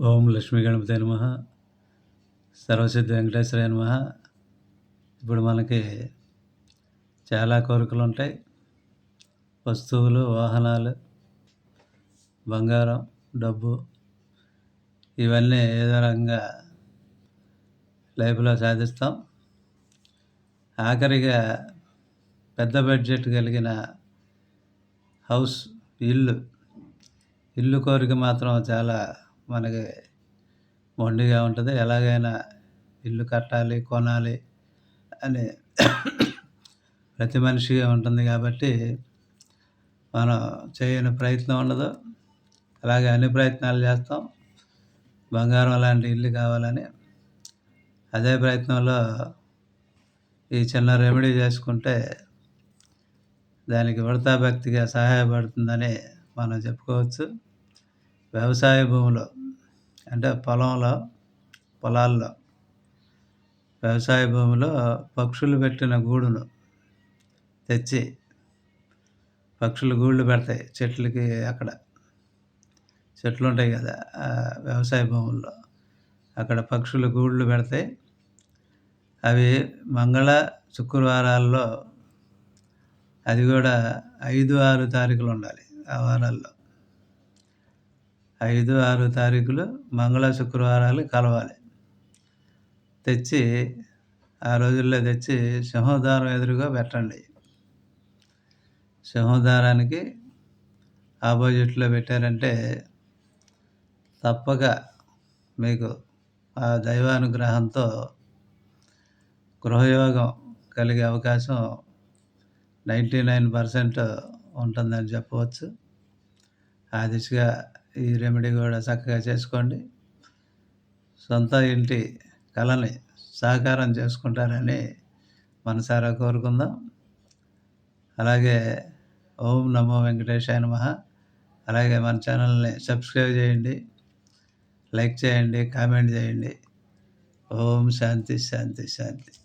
ఓం లక్ష్మీ గణపతే నమః. సర్వసిద్ధి వెంకటేశ్వరాయ నమః. ఇప్పుడు మనకి చాలా కోరికలుంటాయి. వస్తువులు, వాహనాలు, బంగారం, డబ్బు ఇవన్నీ ఏదో రకంగా లైఫ్‌లో సాధిస్తాం. ఆఖరిగా పెద్ద బడ్జెట్ కలిగిన హౌస్, ఇల్లు కోరిక మాత్రం చాలా మనకి మొండిగా ఉంటది. ఎలాగైనా ఇల్లు కట్టాలి, కొనాలి అని ప్రతి మనిషికి ఉంటుంది కాబట్టి, మనం చేయని ప్రయత్నం ఉండదు. అలాగే అన్ని ప్రయత్నాలు చేస్తాం. బంగారం లాంటి ఇల్లు కావాలని. అదే ప్రయత్నంలో ఈ చిన్న రెమెడీ చేసుకుంటే దానికి ఉడతా భక్తిగా సహాయపడుతుందని మనం చెప్పుకోవచ్చు. వ్యవసాయ భూమిలో అంటే పొలాల్లో వ్యవసాయ భూమిలో పక్షులు పెట్టిన గూడును తెచ్చి, పక్షులు గూళ్ళు పెడతాయి చెట్లకి. అక్కడ చెట్లుంటాయి కదా, వ్యవసాయ భూముల్లో అక్కడ పక్షులు గూళ్ళు పెడతాయి. అవి మంగళ, శుక్రవారాల్లో, అది కూడా 5, 6 తారీఖులు ఉండాలి. ఆ వారాల్లో 5, 6 తారీఖులు మంగళ, శుక్రవారాలు కలవాలి. తెచ్చి ఆ రోజుల్లో తెచ్చి సింహద్వారం ఎదురుగా పెట్టండి. సింహద్వారానికి ఆపోజిట్లో పెట్టారంటే తప్పక మీకు ఆ దైవానుగ్రహంతో గృహయోగం కలిగే అవకాశం 99% ఉంటుందని చెప్పవచ్చు. ఆ దిశగా ఈ రెమెడీ కూడా చక్కగా చేసుకోండి. సొంత ఇంటి కలని సాకారం చేసుకుంటారని మనసారా కోరుకుందాం. అలాగే ఓం నమో వెంకటేశాయ నమః. అలాగే మన ఛానల్ని సబ్స్క్రైబ్ చేయండి, లైక్ చేయండి, కామెంట్ చేయండి. ఓం శాంతి శాంతి శాంతి.